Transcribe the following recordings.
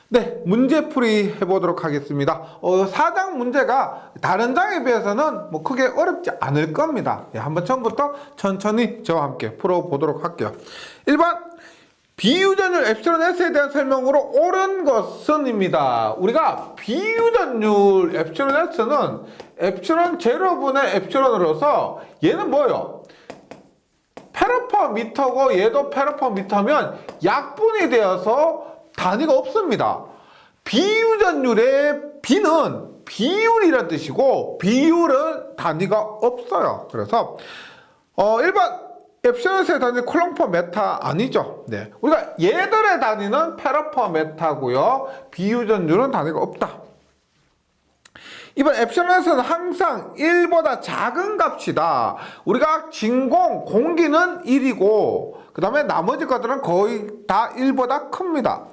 네, 문제풀이 해보도록 하겠습니다. 4장 문제가 다른 장에 비해서는 뭐 크게 어렵지 않을 겁니다. 한번 처음부터 천천히 저와 함께 풀어보도록 할게요. 1번, 비유전율 엡실론 S에 대한 설명으로 옳은 것은입니다. 우리가 비유전율 엡실론 S는 엡실론 제로분의 엡실론으로서 얘는 뭐예요? 페라퍼미터고 얘도 페라퍼미터면 약분이 되어서 단위가 없습니다. 비유전율의 비는 비율이라는 뜻이고 비율은 단위가 없어요. 그래서 1번 엡실론의 단위 쿨롱퍼 메타 아니죠. 네, 우리가 얘들의 단위는 페라퍼 메타고요. 비유전율은 단위가 없다. 이번 엡실론에서는 항상 1보다 작은 값이다. 우리가 진공, 공기는 1이고 그 다음에 나머지 것들은 거의 다 1보다 큽니다.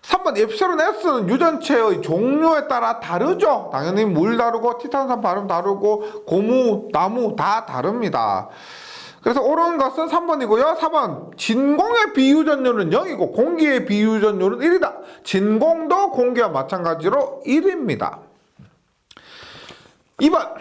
3번 엡실론 S는 유전체의 종류에 따라 다르죠. 당연히 물 다르고 티탄산 발음 다르고 고무, 나무 다 다릅니다. 그래서 옳은 것은 3번이고요. 4번 진공의 비유전율은 0이고 공기의 비유전율은 1이다. 진공도 공기와 마찬가지로 1입니다. 2번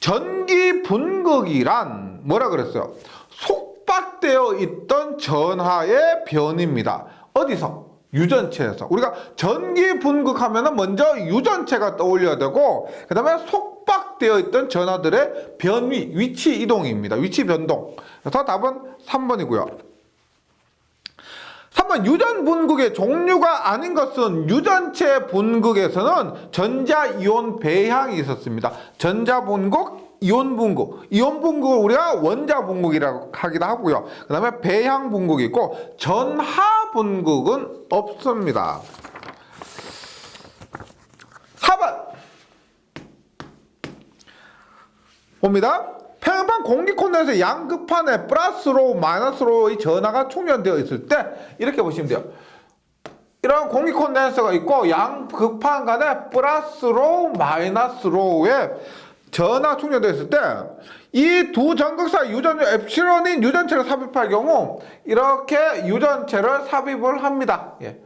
전기 분극이란 뭐라 그랬어요? 속박되어 있던 전하의 변입니다. 어디서? 유전체에서. 우리가 전기 분극하면 먼저 유전체가 떠올려야 되고 그 다음에 속박되어 있던 전하들의 변위, 위치 이동입니다. 위치 변동. 그래서 답은 3번이고요. 3번 유전 분극의 종류가 아닌 것은 유전체 분극에서는 전자이온 배향이 있었습니다. 전자 분극, 이온 분극. 이온 분극을 우리가 원자 분극이라고 하기도 하고요. 그 다음에 배향 분극이 있고 전하 분극은 없습니다. 4번 봅니다. 평형 공기 콘덴서의 양극판에 플러스로 마이너스로의 전하가 충전되어 있을 때 이렇게 보시면 돼요. 이런 공기 콘덴서가 있고 양극판 간에 플러스로 마이너스로의 전하 충전되어 있을 때 이 두 전극사 유전율 엡실론인 유전체를 삽입할 경우 이렇게 유전체를 삽입을 합니다. 예.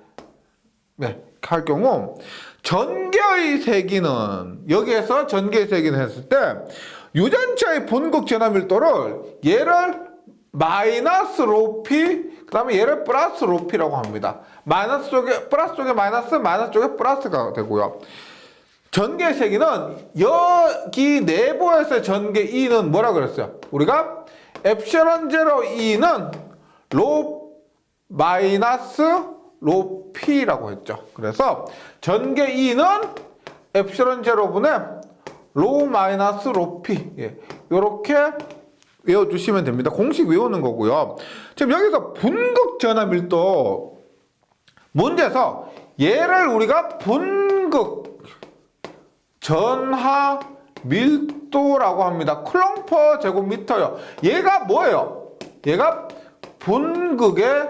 네, 할 경우 전개의 세기는 여기에서 전개의 세기는 했을 때 유전체의 분극 전하 밀도를 얘를 마이너스 로피 그 다음에 얘를 플러스 로피라고 합니다. 마이너스 쪽에 플러스 쪽에 마이너스, 마이너스 쪽에 플러스가 되고요. 전개 세기는 여기 내부에서의 전개 E는 뭐라 그랬어요? 우리가 엡실론 제로 E는 로 마이너스 로 P라고 했죠. 그래서 전개 E는 엡실론 제로분의 로 마이너스 로 P. 예. 요렇게 외워주시면 됩니다. 공식 외우는 거고요. 지금 여기서 분극 전하 밀도 문제에서 얘를 우리가 분극 전하 밀도라고 합니다. 쿨롱 퍼 제곱미터요. 얘가 뭐예요? 얘가 분극의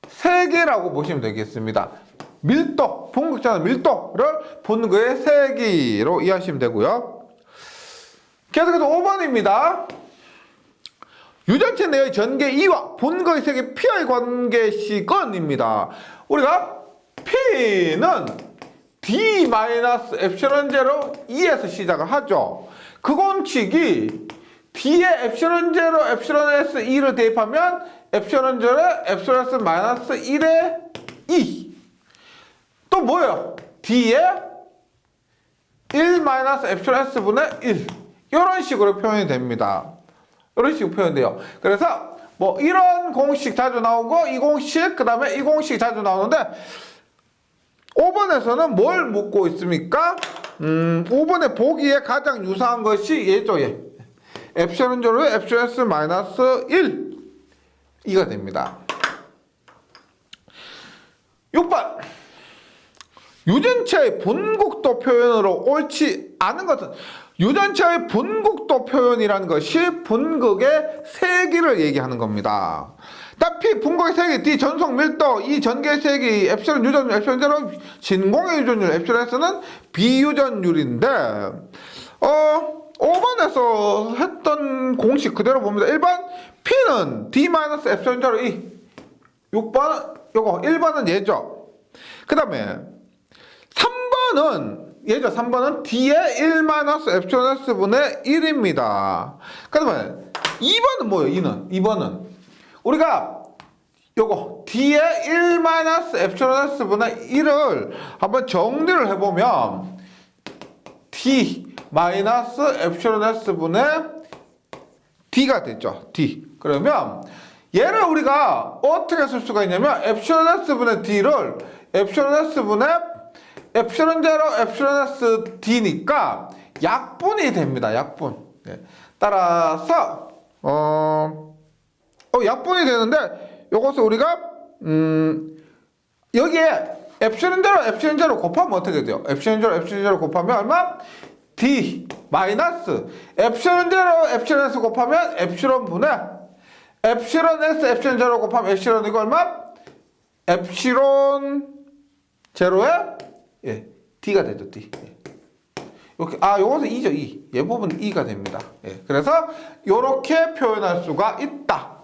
세기라고 보시면 되겠습니다. 밀도, 분극 전하 밀도를 분극의 세기로 이해하시면 되고요. 계속해서 5번입니다. 유전체 내의 전개 E와 분극의 세기 P의 관계식은입니다. 우리가 P는 D-엡실론 제로 E에서 시작을 하죠. 그 공식이 D에 엡실론 제로 엡실론 S E를 대입하면 엡실론 제로 엡실론 S 마이너스 1의 E. 또 뭐예요? D에 1 마이너스 엡실론 S분의 1. 이런 식으로 표현이 됩니다. 이런 식으로 표현돼요. 그래서 뭐 이런 공식 자주 나오고 이 공식 그 다음에 이 공식 자주 나오는데 5번에서는 뭘 묻고 있습니까? 5번의 보기에 가장 유사한 것이 얘죠. 얘. 엡실론 제로의 엡실론 S 마이너스 1 이가 됩니다. 6번 유전체의 분극도 표현으로 옳지 않은 것은 유전체의 분극도 표현이라는 것이 분극의 세기를 얘기하는 겁니다. P 분극의 세기, D 전속 밀도, E 전개 세기, 엡실론 유전율, 엡실론 제로 진공의 유전율, 엡실론 S는 비유전율인데 5번에서 했던 공식 그대로 봅니다. 1번 P는 D-엡실론 제로 E 6번 요거 1번은 얘죠. 그 다음에 3번은 얘죠. 3번은 D의 1 마이너스 엡실론 S분의 1입니다. 그 다음에 2번은 뭐예요? 2번은 우리가 요거 D의 1 마이너스 엡실론 S분의 1을 한번 정리를 해보면 D 마이너스 엡실론 S분의 D가 됐죠. D. 그러면 얘를 우리가 어떻게 쓸 수가 있냐면 엡실론 S분의 D를 엡실론 S분의 엡실론 제로 엡실론 S D니까 약분이 됩니다. 약분. 네. 따라서 약분이 되는데 요것을 우리가 여기에 엡실론 제로 곱하면 어떻게 돼요? 엡실론 제로 곱하면 얼마? D 마이너스 엡실론 S 곱하면 엡실론 분의 엡실론 S 엡실론 제로 곱하면 엡실론 이거 얼마? 엡실론 제로에 D가 되죠. D. 이렇게 요것은 2죠. 2. 얘 부분은 2가 됩니다. 그래서 이렇게 표현할 수가 있다.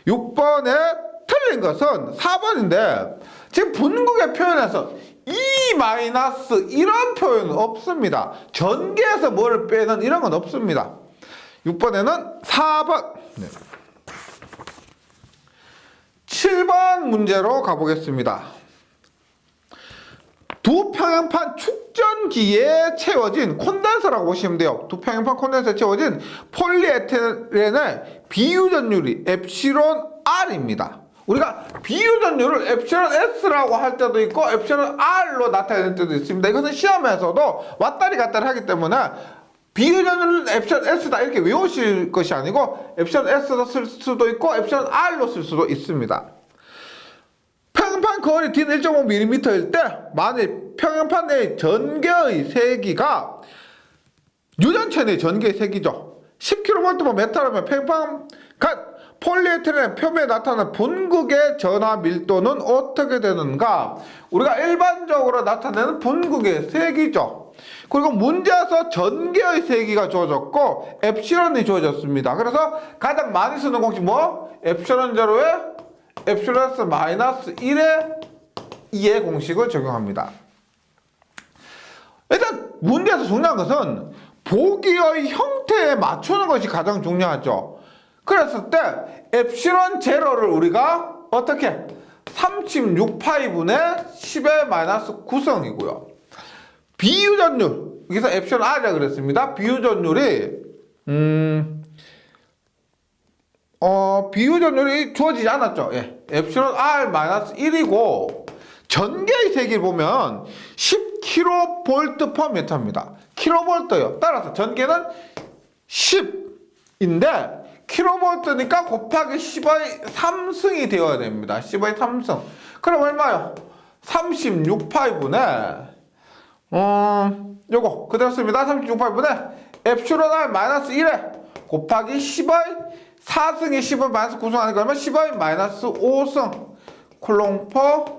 6번에 틀린 것은 4번인데 지금 분국의 표현에서 2 마이너스 이런 표현은 없습니다. 전개에서 뭐를 빼는 이런 건 없습니다. 6번에는 4번 7번 문제로 가보겠습니다. 두 평형판 축전기에 채워진 콘덴서라고 보시면 돼요. 두 평형판 콘덴서에 채워진 폴리에틸렌의 비유전율이 엡실론 R입니다. 우리가 비유전율을 엡실론 S라고 할 때도 있고 엡실론 R로 나타낼 때도 있습니다. 이것은 시험에서도 왔다리 갔다리 하기 때문에 비유전율은 엡실론 S다 이렇게 외우실 것이 아니고 엡실론 S로 쓸 수도 있고 엡실론 R로 쓸 수도 있습니다. 평형판 거리 D는 1.5mm일 때 만일 평형판 내의 전개의 세기가 유전체 내의 전개의 세기죠. 10kV면 메타라면 평형판 폴리에틸렌 표면에 나타나는 분극의 전하 밀도는 어떻게 되는가? 우리가 일반적으로 나타내는 분극의 세기죠. 그리고 문제에서 전개의 세기가 주어졌고 엡실론이 주어졌습니다. 그래서 가장 많이 쓰는 공식 엡실론 제로에 엡실론 S 마이너스 1의 2의 공식을 적용합니다. 일단 문제에서 중요한 것은 보기의 형태에 맞추는 것이 가장 중요하죠. 그랬을 때 엡실론 제로를 우리가 어떻게 36파이분의 10의 마이너스 9승이고요. 비유전율 여기서 엡실론 R이라고 그랬습니다. 비유전율이 비유전율이 주어지지 않았죠. 엡실론 R 마이너스 1이고 전개의 세기를 보면 10kV/m입니다. 킬로볼트요. 따라서 전개는 10인데 킬로볼트니까 곱하기 10의 3승이 되어야 됩니다. 10의 3승. 그럼 얼마요? 36파이분의 요거 그대로 씁니다. 36파이분의 엡실론 R 마이너스 1에 곱하기 10의 4승이 10의 마이너스 9승 하니까 얼마? 10의 마이너스 5승 쿨롱퍼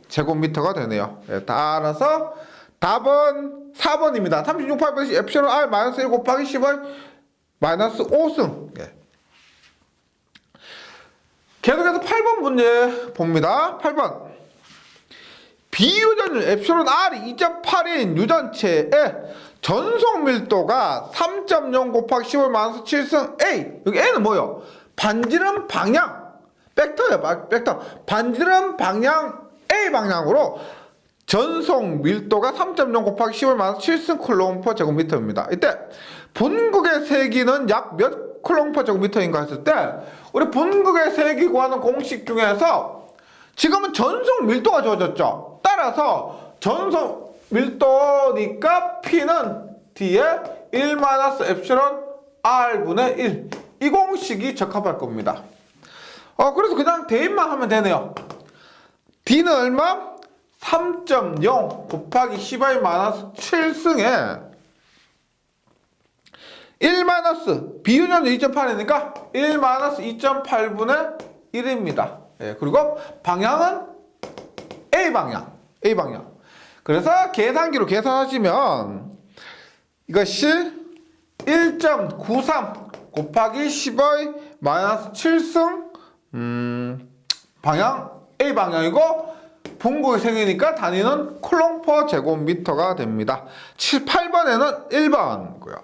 제곱미터가 되네요. 따라서 답은 4번입니다. 36파이분의 엡실론 R 마이너스 1 곱하기 10의 마이너스 5승. 계속해서 8번 문제 봅니다. 8번. 비유전율 엡실론 R이 2.8인 유전체의 전속 밀도가 3.0 곱하기 10의 마이너스 7승 A. 여기 A는 뭐예요? 반지름 방향. 벡터예요. 벡터. 반지름 방향 A 방향으로 전속 밀도가 3.0 곱하기 10의 마이너스 7승 쿨롱퍼 제곱미터입니다. 이때 분극의 세기는 약 몇 쿨롱퍼 제곱미터인가 했을 때 우리 분극의 세기 구하는 공식 중에서 지금은 전속 밀도가 주어졌죠. 따라서 전속 밀도니까 P는 D의 1 마이너스 엡실론 R분의 1 이 공식이 적합할 겁니다. 그래서 그냥 대입만 하면 되네요. D는 얼마? 3.0 곱하기 10의 마이너스 7승에 1 마이너스 비유전율 2.8이니까 1 마이너스 2.8분의 1입니다. 그리고 방향은 A 방향. 그래서 계산기로 계산하시면 이것이 1.93 곱하기 10의 마이너스 7승 방향 A 방향이고 분국이 생기니까 단위는 쿨롱 퍼 제곱미터가 됩니다. 8번에는 1번이고요.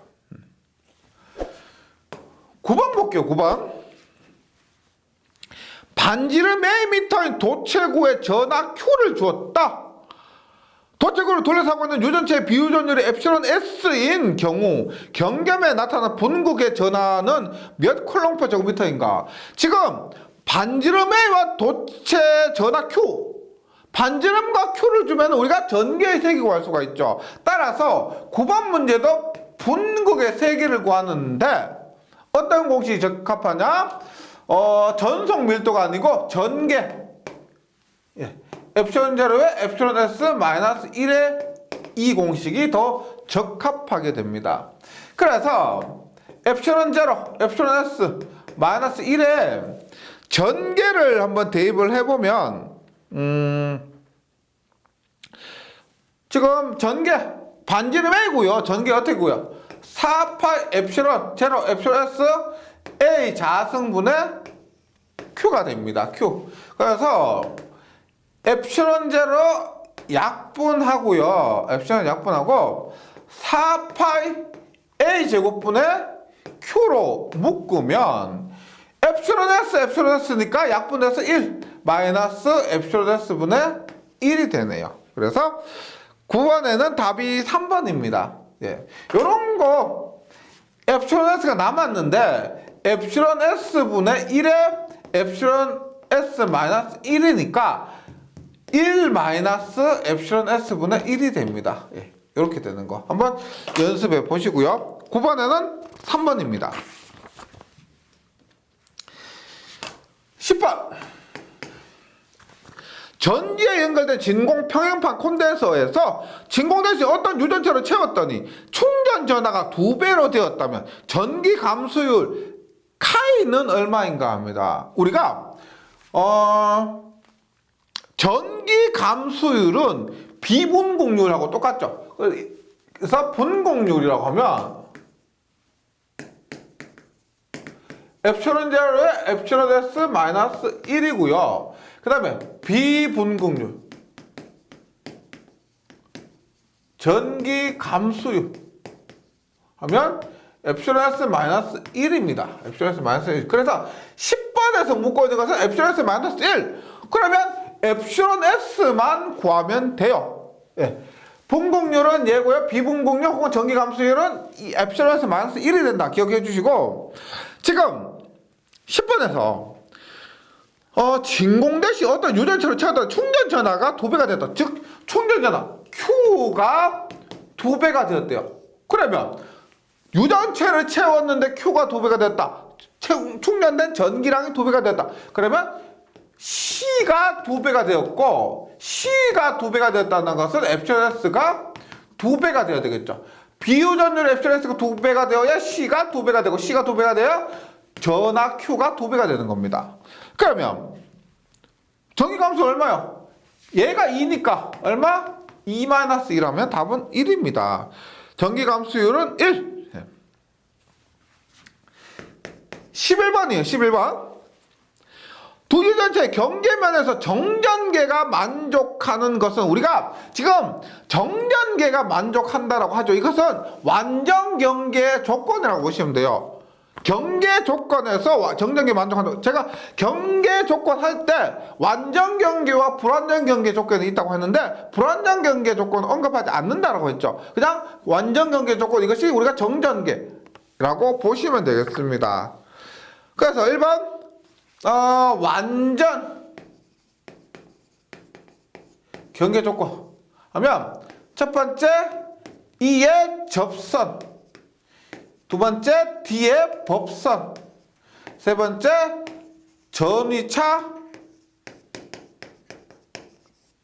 9번 볼게요. 9번. 반지름 A미터인 도체구의 전하 Q를 주었다. 도체구를 둘러싸고 있는 유전체의 비유전율이 엡실론 S인 경우 경계면에 나타난 분국의 전하는 몇 쿨롱/per 제곱미터인가? 지금 반지름 A와 도체 전하 Q, 반지름과 Q를 주면 우리가 전개의 세기 구할 수가 있죠. 따라서 9번 문제도 분국의 세기를 구하는데 어떤 공식이 적합하냐? 전속 밀도가 아니고 전개. 예. 엡실론 제로에 엡실론 S 마이너스 1의 이 공식이 더 적합하게 됩니다. 그래서 엡실론 제로, 엡실론 S 마이너스 1의 전개를 한번 대입을 해보면 지금 전개 반지름 A고요. 전개 어떻게 구요? 4파이 엡실론 제로 엡실론 S A 자승분의 Q가 됩니다. Q. 그래서 엡실론 제로 약분하고요. 엡실론 약분하고 4파이 A 제곱분의 Q로 묶으면 엡실론 S니까 약분돼서 1 마이너스 엡실론 S분의 1이 되네요. 그래서 9번에는 답이 3번입니다. 예. 요런 거 엡실론 S가 남았는데 엡실론 S분의 1에 엡실론 S 마이너스 1이니까 1 마이너스 엡실론 S분의 1이 됩니다. 예. 이렇게 되는 거 한번 연습해 보시고요. 9번에는 3번입니다. 10번. 전기에 연결된 진공 평형판 콘덴서에서 진공電시 어떤 유전체를 채웠더니 충전 전하가 2배로 되었다면 전기 감수율 카이는 얼마인가 합니다. 우리가 전기 감수율은 비분곡률하고 똑같죠. 그래서 분곡률이라고 하면 엡실론 제로에 엡실론 S 마이너스 1이고요. 그 다음에 비분곡률, 전기 감수율 하면 엡실론 S 마이너스 1입니다. 엡실론 S 마이너스 1. 그래서 10번에서 묻고 있는 것은 엡실론 S 마이너스 1. 그러면 엡실론 S만 구하면 돼요. 예. 분곡률은 얘고요. 비분곡률 혹은 전기 감수율은 이 엡실론 S 마이너스 1이 된다. 기억해 주시고 지금 10번에서 진공대 시 어떤 유전체를 채웠다 충전 전하가 2배가 됐다. 즉 충전 전하 Q가 2배가 되었대요. 그러면 유전체를 채웠는데 Q가 2배가 됐다. 충전된 전기량이 2배가 됐다. 그러면 C가 2배가 되었고 C가 2배가 되었다는 것은 엡실론 S가 2배가 되어야 되겠죠. 비유전율 엡실론 S가 2배가 되어야 C가 2배가 되고 C가 2배가 되어야 전하 Q가 2배가 되는 겁니다. 그러면 전기감수 얼마요? 얘가 2니까 얼마? 2-1 하면 답은 1입니다. 전기감수율은 1. 11번이에요. 11번. 두 유전체의 경계면에서 정전계가 만족하는 것은 우리가 지금 정전계가 만족한다라고 하죠. 이것은 완전 경계 조건이라고 보시면 돼요. 경계 조건에서 정전계 만족한다. 제가 경계 조건 할 때 완전 경계와 불완전 경계 조건이 있다고 했는데 불완전 경계 조건은 언급하지 않는다라고 했죠. 그냥 완전 경계 조건 이것이 우리가 정전계라고 보시면 되겠습니다. 그래서 1번 완전 경계 조건 하면 첫 번째 E의 접선, 두 번째 D의 법선, 세 번째 전위차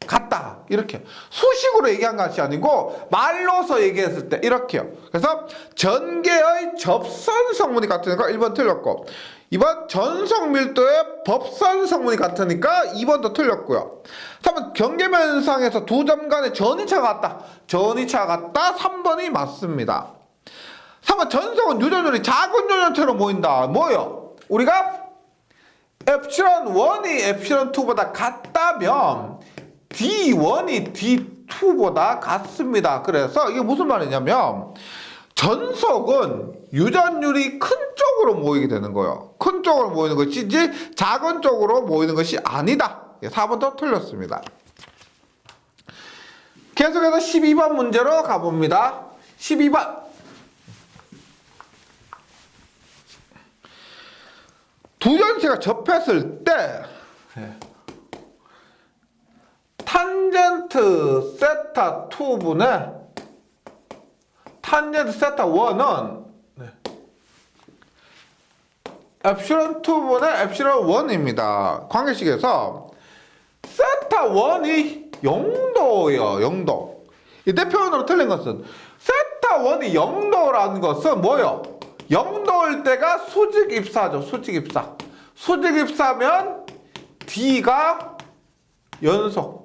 같다. 이렇게 수식으로 얘기한 것이 아니고 말로서 얘기했을 때 이렇게요. 그래서 전개의 접선 성분이 같으니까 1번 틀렸고 2번 전속 밀도의 법선 성분이 같으니까 2번도 틀렸고요. 3번 경계면상에서 두 점 간의 전위차가 같다. 전위차가 같다. 3번이 맞습니다. 3번 전속은 유전율이 작은 유전체로 모인다. 뭐예요? 우리가 엡실론 1이 엡실론 2보다 같다면 D1이 D2보다 같습니다. 그래서 이게 무슨 말이냐면 전속은 유전율이 큰 쪽으로 모이게 되는 거예요. 큰 쪽으로 모이는 것이지 작은 쪽으로 모이는 것이 아니다. 4번도 틀렸습니다. 계속해서 12번 문제로 가봅니다. 12번. 두 전체가 접했을 때 탄젠트 세타 2분의 탄젠트 세타 1은 엡실론 2분의 엡실론 1입니다. 관계식에서 세타 1이 0도예요. 0도. 이때 표현으로 틀린 것은 세타 1이 0도라는 것은 뭐예요? 0도일 때가 수직 입사죠. 수직 입사. 수직 입사면 D가 연속,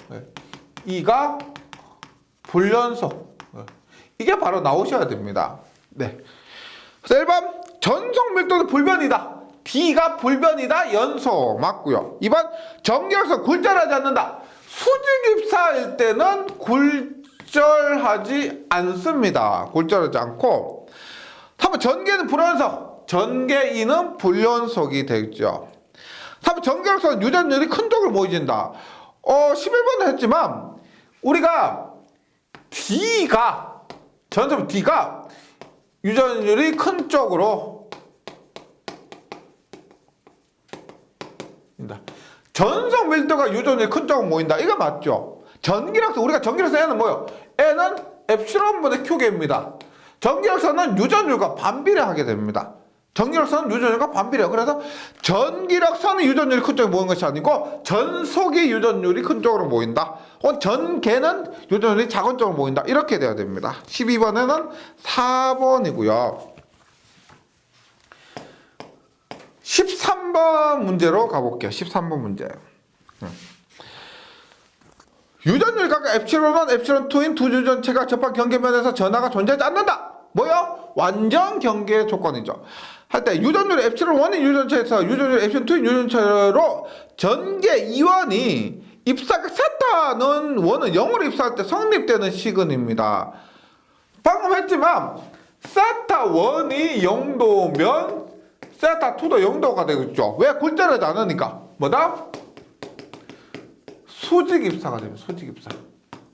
E가 불연속. 이게 바로 나오셔야 됩니다. 네. 그래서 1번 전속 밀도는 불변이다. D가 불변이다. 연속 맞고요. 2번 전기력선 굴절하지 않는다. 수직 입사일 때는 굴절하지 않습니다. 굴절하지 않고 3번 전개는 불연속. 전개 E는 불연속이 되죠. 3번 전기력선 유전율이 큰 쪽으로 모이진다. 11번도 했지만 우리가 D가 전체부 D가 유전율이 큰 쪽으로 전속 밀도가 유전율이 큰 쪽으로 모인다. 이거 맞죠? 전기력선 우리가 전기력선 N은 뭐예요? N은 엡실론분의 Q개입니다. 전기력선은 유전율과 반비례하게 됩니다. 전기력선은 유전율과 반비례해요. 그래서 전기력선은 유전율이 큰 쪽으로 모이는 것이 아니고 전속이 유전율이 큰 쪽으로 모인다. 전개는 유전율이 작은 쪽으로 모인다. 이렇게 돼야 됩니다. 12번에는 4번이고요. 13번 문제로 가볼게요. 13번 문제. 유전율 각각 엡실론 1, 엡실론 2인 두 유전체가 접한 경계면에서 전하가 존재하지 않는다. 뭐요? 완전 경계 조건이죠. 할 때 유전율 엡실론 1인 유전체에서 유전율 엡실론 2인 유전체로 전개 이원이 입사각 세타는 1은 0으로 입사할 때 성립되는 시근입니다. 방금 했지만 세타 1이 0도면 세타 2도 0도가 되겠죠. 왜? 굴절하지 않으니까. 뭐다? 수직 입사가 됩니다. 수직 입사.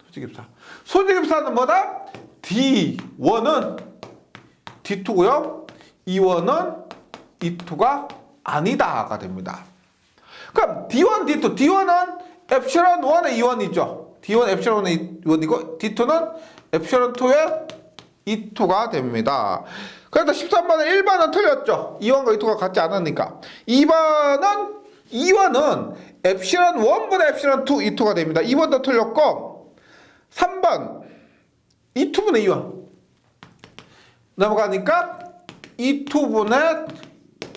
수직 입사. 수직 입사는 뭐다? D1은 D2고요. E1은 E2가 아니다가 됩니다. 그럼 D1, D2. D1은 엡실론 1의 E1이죠. D1 엡실론의 E1이고 D2는 엡실론 2의 E2가 됩니다. 그래서 13번에 1번은 틀렸죠. E1과 E2가 같지 않으니까. 2번은 E1은 엡실론 1분의 엡실론 2, E2가 됩니다. 2번도 틀렸고 3번 E2분의 E1 넘어가니까 E2분의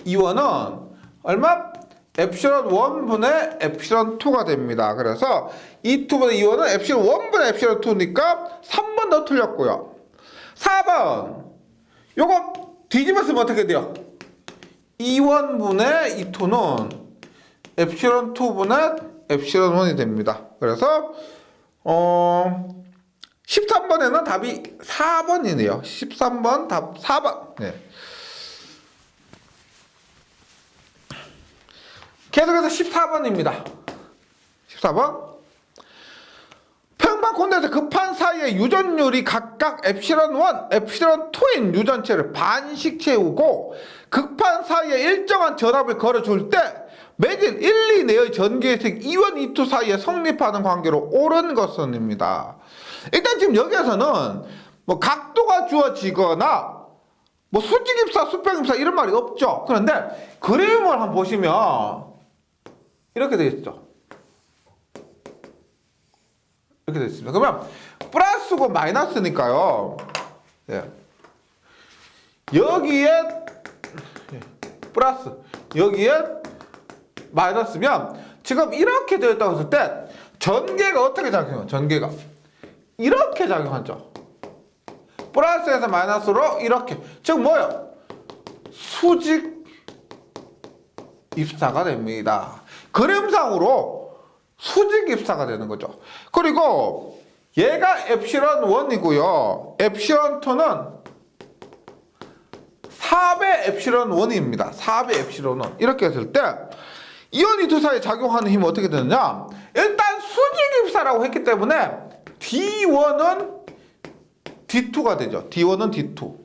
E1은 얼마? 엡실론 1분의 엡실론 2가 됩니다. 그래서 E2분의 E1은 엡실론 1분의 엡실론 2니까 3번도 틀렸고요. 4번 요거 뒤집어 쓰면 어떻게 돼요? E1분의 E2는 엡실론 2분의 엡실론 1이 됩니다. 그래서 13번에는 답이 4번이네요. 13번 답 4번. 네. 계속해서 14번입니다. 14번. 평방 콘덴서 급한 사이의 유전율이 각각 엡실론 1, 엡실론 2인 유전체를 반씩 채우고 급한 사이에 일정한 전압을 걸어줄 때 매질 1, 2 내의 전기의색 E1, E2 사이에 성립하는 관계로 옳은 것은입니다. 일단 지금 여기에서는 뭐 각도가 주어지거나 뭐 수직입사, 수평입사 이런 말이 없죠. 그런데 그림을 한번 보시면 이렇게 되어 있죠. 이렇게 되어 있습니다. 그러면 플러스고 마이너스니까요. 예. 여기에 플러스, 여기에 마이너스면 지금 이렇게 되어 있다고 했을 때 전개가 어떻게 작용해요? 전개가 이렇게 작용하죠. 플러스에서 마이너스로 이렇게. 즉 뭐예요? 수직 입사가 됩니다. 그림상으로 수직입사가 되는 거죠. 그리고 얘가 엡실론 1이고요. 엡실론 2는 4배 엡실론 1입니다. 4배 엡실론 1. 이렇게 했을 때 이온이 두 사이에 작용하는 힘은 어떻게 되느냐? 일단 수직입사라고 했기 때문에 D1은 D2가 되죠. D1은 D2.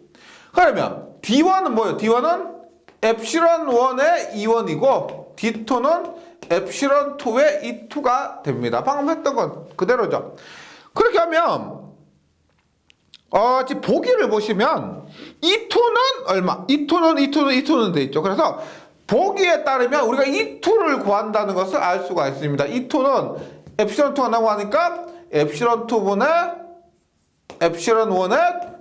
그러면 D1은 뭐예요? D1은 엡실론 1의 E1이고 D2는 엡실론 2의 E2가 됩니다. 방금 했던 건 그대로죠. 그렇게 하면 지금 보기를 보시면 E2는 얼마? E2는 돼 있죠. 그래서 보기에 따르면 우리가 E2를 구한다는 것을 알 수가 있습니다. E2는 엡실론 2가 나오고 하니까 엡실론 2분의 엡실론 1의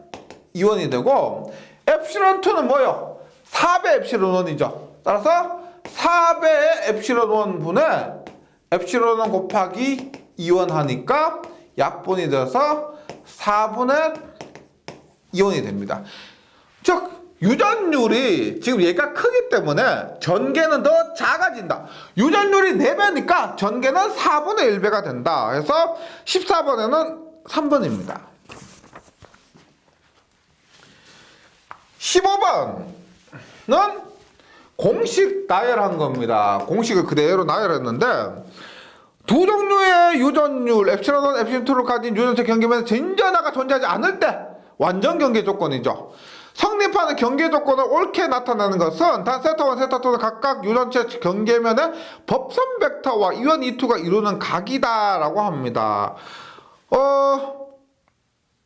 E1이 되고 엡실론 2는 뭐예요? 4배 엡실론 1이죠. 따라서 4배의 엡실론 1분의 엡실론 1 곱하기 E1 하니까 약분이 돼서 4분의 E1이 됩니다. 즉 유전율이 지금 얘가 크기 때문에 전개는 더 작아진다. 유전율이 4배니까 전개는 4분의 1배가 된다. 그래서 14번에는 3번입니다. 15번은 공식 나열한 겁니다. 공식을 그대로 나열했는데 두 종류의 유전율 엡실론 1, 엡실론 2를 가진 유전체 경계면에 전전하가 존재하지 않을 때 완전 경계 조건이죠. 성립하는 경계 조건을 옳게 나타내는 것은 단 세타1, 세타2는 각각 유전체 경계면에 법선 벡터와 이원 E2가 이루는 각이다라고 합니다.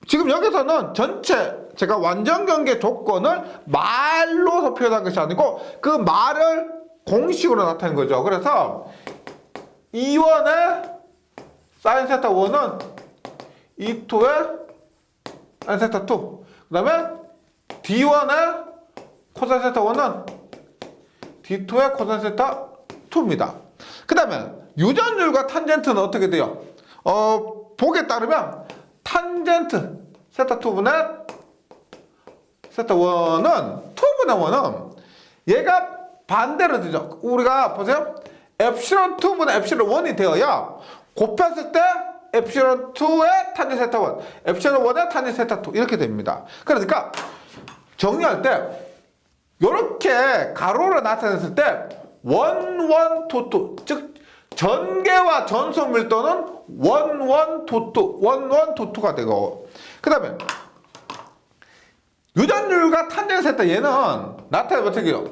지금 여기서는 전체 제가 완전 경계 조건을 말로서 표현한 것이 아니고 그 말을 공식으로 나타낸 거죠. 그래서 E1의 사인 세타 1은 E2의 사인 세타 2. 그 다음에 D1의 코사인 세타 1은 D2의 코사인 세타 2입니다. 그 다음에 유전율과 탄젠트는 어떻게 돼요? 보기에 따르면 탄젠트 세타 2분의 세타 1은 2분의 1은 얘가 반대로 되죠. 우리가 보세요. 엡실론 2분의 엡실론 1이 되어야 곱했을 때 엡실론 2의 탄젠 세타 1, 엡실론 1의 탄젠 세타 2 이렇게 됩니다. 그러니까 정리할 때 이렇게 가로로 나타냈을 때 1, 1, 2, 2 즉 전개와 전속 밀도는 1, 1, 2, 2 1, 1, 2, 2가 되고 그 다음에 유전율과 탄젠 세타 얘는 나타내면 어떻게 해요?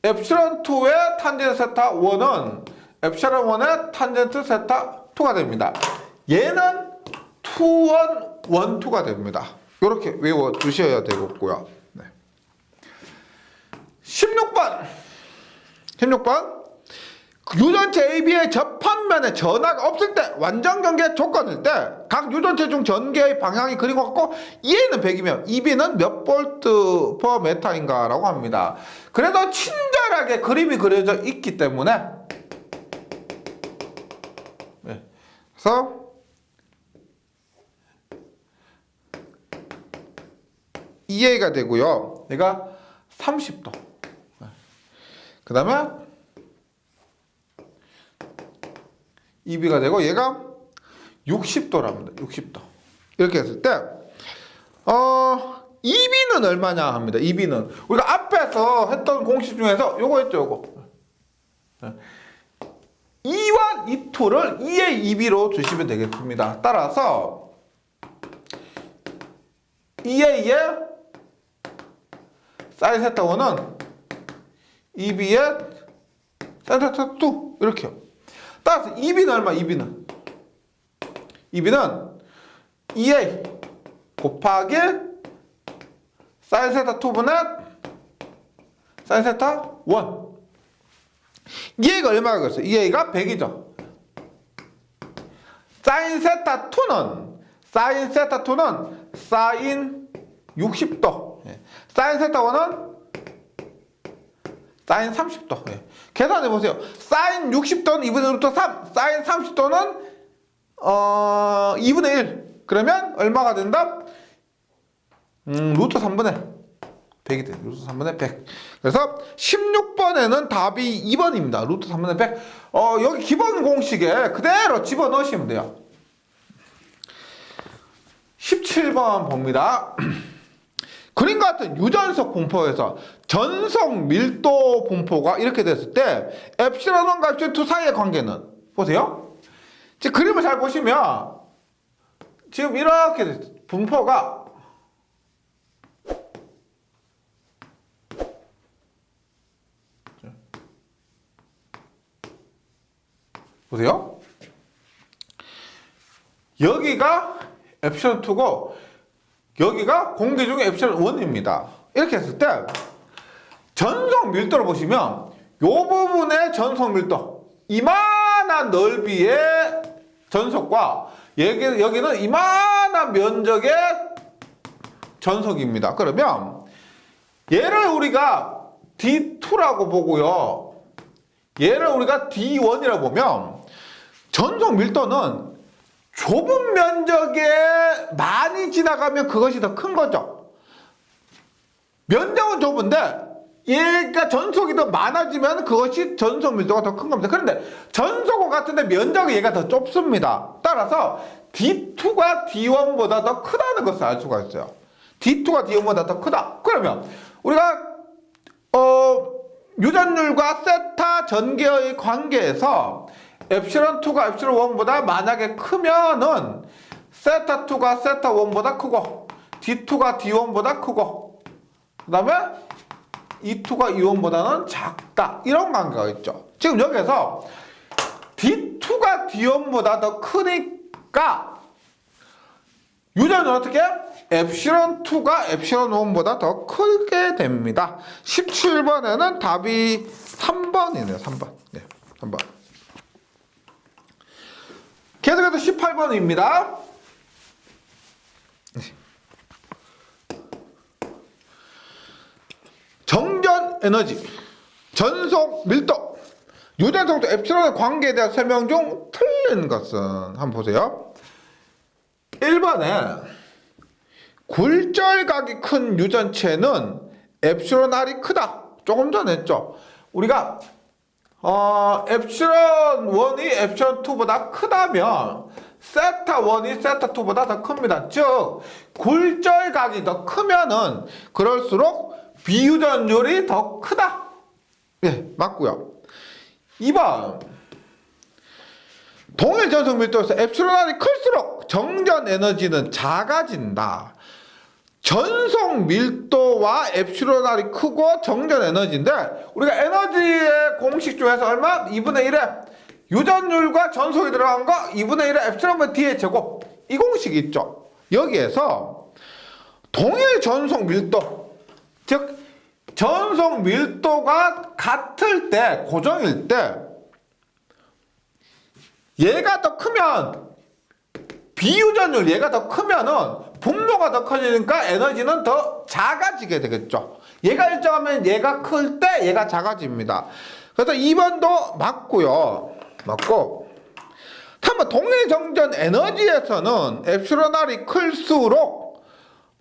엡실론 2의 탄젠 세타 1은 엡실론 1의 탄젠트 세타 2가 됩니다. 얘는 2, 1, 1, 2가 됩니다. 이렇게 외워 두셔야 되겠고요. 네. 16번 유전체 AB의 접합면에 전하가 없을 때 완전 경계 조건일 때 각 유전체 중 전개의 방향이 그린 것 같고 EA는 100이면 EB는 몇 볼트 퍼 메타인가 라고 합니다. 그래도 친절하게 그림이 그려져 있기 때문에 네. 그래서 EA가 되고요. 얘가 30도. 그 다음에 EB가 되고 얘가 60도랍니다. 60도. 이렇게 했을 때 EB는 얼마냐 합니다. EB는 우리가 앞에서 했던 공식 중에서 요거 했죠. 요거. E와 E2를 E의 EB로 주시면 되겠습니다. 따라서 EA의 사인 세타 1은 EB의 사인 세타 2 이렇게요. 따라서 EB는 얼마? EB는 EA 곱하기 사인 세타 2분의 사인 세타 1 EA가 얼마가 그랬어요? EA가 100이죠. 사인 세타 2는 사인 60도 사인 세타 1은 사인 30도. 계산해보세요. 사인 60도는 2분의 루트 3, 사인 30도는 2분의 1. 그러면 얼마가 된다? 루트 3분의 100이 돼요. 루트 3분의 100. 그래서 16번에는 답이 2번입니다. 루트 3분의 100. 여기 기본 공식에 그대로 집어넣으시면 돼요. 17번 봅니다. 그림과 같은 유전석 분포에서 전속 밀도 분포가 이렇게 됐을 때 epsilon1과 epsilon2 사이의 관계는 보세요. 지금 그림을 잘 보시면 지금 이렇게 됐어요. 분포가 보세요. 여기가 epsilon2고 여기가 공기 중에 epsilon1입니다. 이렇게 했을 때 전속 밀도를 보시면 요 부분의 전속 밀도 이만한 넓이의 전속과 여기는 이만한 면적의 전속입니다. 그러면 얘를 우리가 D2라고 보고요. 얘를 우리가 D1이라고 보면 전속 밀도는 좁은 면적에 많이 지나가면 그것이 더 큰 거죠. 면적은 좁은데 얘가 전속이 더 많아지면 그것이 전속 밀도가 더 큰 겁니다. 그런데 전속은 같은데 면적이 얘가 더 좁습니다. 따라서 D2가 D1보다 더 크다는 것을 알 수가 있어요. D2가 D1보다 더 크다. 그러면 우리가 유전율과 세타 전개의 관계에서 epsilon2가 epsilon1보다 만약에 크면은 세타2가 세타1보다 크고 D2가 D1보다 크고 그 다음에 E2가 E1보다는 작다. 이런 관계가 있죠. 지금 여기서 D2가 D1보다 더 크니까 유전은 어떻게? epsilon2가 epsilon1보다 더 크게 됩니다. 17번에는 답이 3번이네요. 3번. 네, 3번. 계속해서 18번입니다. 정전 에너지, 전속 밀도, 유전속도 epsilon의 관계에 대한 설명 중 틀린 것은 한번 보세요. 1번에 굴절각이 큰 유전체는 epsilon r이 크다. 조금 전에 했죠. 우리가 epsilon 1이 epsilon 2보다 크다면 세타 1이 세타 2보다 더 큽니다. 즉 굴절각이 더 크면은 그럴수록 비유전율이 더 크다. 예, 맞고요. 2번 동일 전속 밀도에서 epsilon r이 클수록 정전 에너지는 작아진다. 전속 밀도와 epsilon r이 크고 정전 에너지인데 우리가 에너지의 공식 중에서 얼마? 2분의 1에 유전율과 전속이 들어간 거 2분의 1에 epsilon d의 제곱 이 공식이 있죠. 여기에서 동일 전속 밀도 즉 전속 밀도가 같을 때 고정일 때 얘가 더 크면 비유전율 얘가 더 크면은 분모가 더 커지니까 에너지는 더 작아지게 되겠죠. 얘가 일정하면 얘가 클 때 얘가 작아집니다. 그래서 2번도 맞고요. 맞고 3번 동일 정전 에너지에서는 epsilon r이 클수록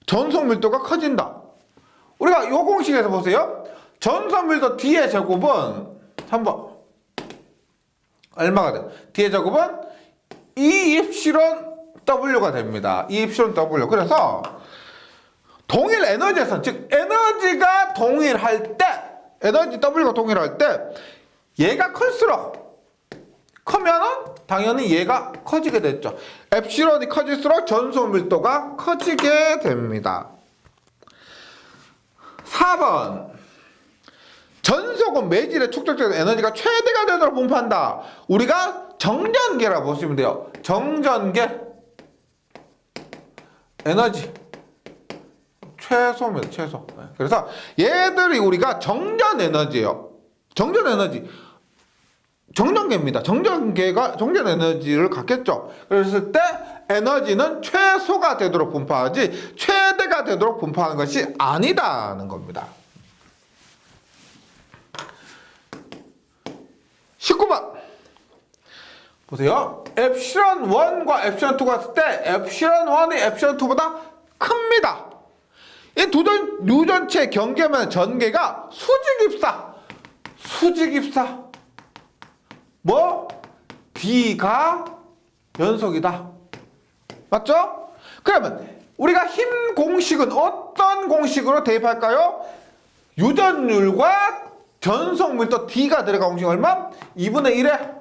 전속 밀도가 커진다. 우리가 요 공식에서 보세요. 전속 밀도 D의 제곱은 3번 얼마가 돼요? D의 제곱은 E epsilon W가 됩니다. E epsilon W. 그래서 동일 에너지에서 즉 에너지가 동일할 때 에너지 W가 동일할 때 얘가 클수록 크면은 당연히 얘가 커지게 됐죠. epsilon이 커질수록 전속 밀도가 커지게 됩니다. 4번 전속은 매질에 축적되는 에너지가 최대가 되도록 분포한다. 우리가 정전계라 보시면 돼요. 정전계 에너지 최소입니다. 최소. 그래서 얘들이 우리가 정전 에너지예요. 정전 에너지 정전계입니다. 정전계가 정전 에너지를 갖겠죠. 그랬을 때 에너지는 최소가 되도록 분포하지 최대가 되도록 분포하는 것이 아니다는 겁니다. 19번 보세요. epsilon 1과 epsilon 2가 했을 때 epsilon 1이 epsilon 2보다 큽니다. 이 유전체 경계면 전개가 수직입사. 뭐? D가 연속이다. 맞죠? 그러면 우리가 힘 공식은 어떤 공식으로 대입할까요? 유전율과 전속 밀도 D가 들어간 공식 얼마? 2분의 1에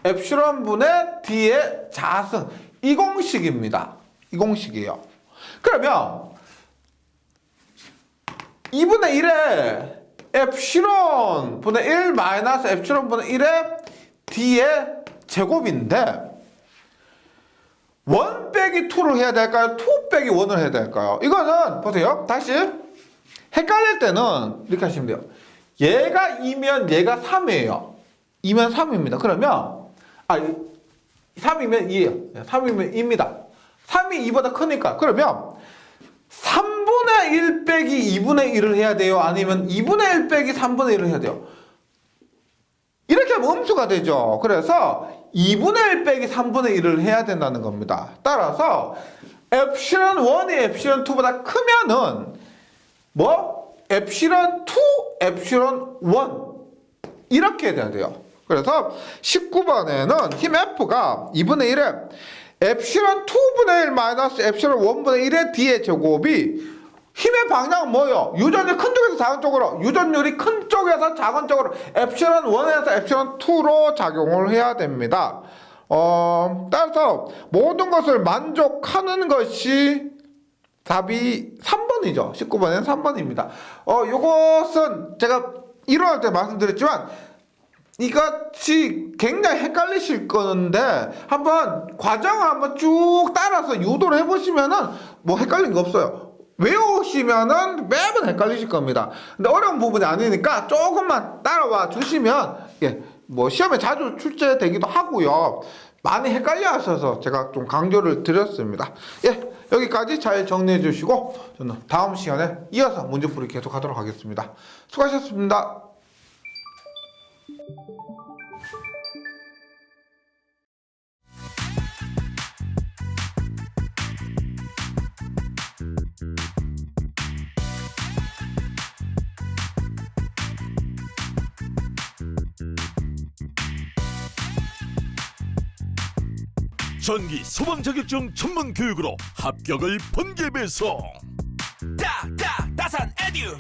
엡실론 분의 D의 자승. 이 공식입니다. 이 공식이에요. 그러면 2분의 1에 엡실론 분의 1 마이너스 엡실론 분의 1에 D의 제곱인데 1 빼기 2를 해야 될까요? 2 빼기 1을 해야 될까요? 이거는 보세요. 다시 헷갈릴 때는 이렇게 하시면 돼요. 얘가 2면 얘가 3이에요. 2면 3입니다. 그러면 3이면 2예요. 3이면 2입니다. 3이 2보다 크니까. 그러면 3분의 1 빼기 2분의 1을 해야 돼요? 아니면 2분의 1 빼기 3분의 1을 해야 돼요? 이렇게 하면 음수가 되죠. 그래서 2분의 1 빼기 3분의 1을 해야 된다는 겁니다. 따라서 엡실론 1이 엡실론 2보다 크면은 뭐? 엡실론 2, 엡실론 1 이렇게 돼야 돼요. 그래서 19번에는 힘 F가 2분의 1에 엡실론 2분의 1 마이너스 엡실론 1분의 1의 D의 제곱이 힘의 방향은 뭐예요? 유전율 큰 쪽에서 작은 쪽으로, 유전율이 큰 쪽에서 작은 쪽으로 엡실론 1에서 엡실론 2로 작용을 해야 됩니다. 따라서 모든 것을 만족하는 것이 답이 3번이죠. 19번에는 3번입니다. 요것은 제가 1월 때 말씀드렸지만 이것이 굉장히 헷갈리실 건데 한번 과정을 한번 쭉 따라서 유도를 해보시면은 뭐 헷갈린 거 없어요. 외우시면은 매번 헷갈리실 겁니다. 근데 어려운 부분이 아니니까 조금만 따라와 주시면 뭐 시험에 자주 출제되기도 하고요. 많이 헷갈려 하셔서 제가 좀 강조를 드렸습니다. 여기까지 잘 정리해 주시고 저는 다음 시간에 이어서 문제풀이 계속 하도록 하겠습니다. 수고하셨습니다. 전기 소방 자격증 전문 교육으로 합격을 번개 배송. 다산 에듀.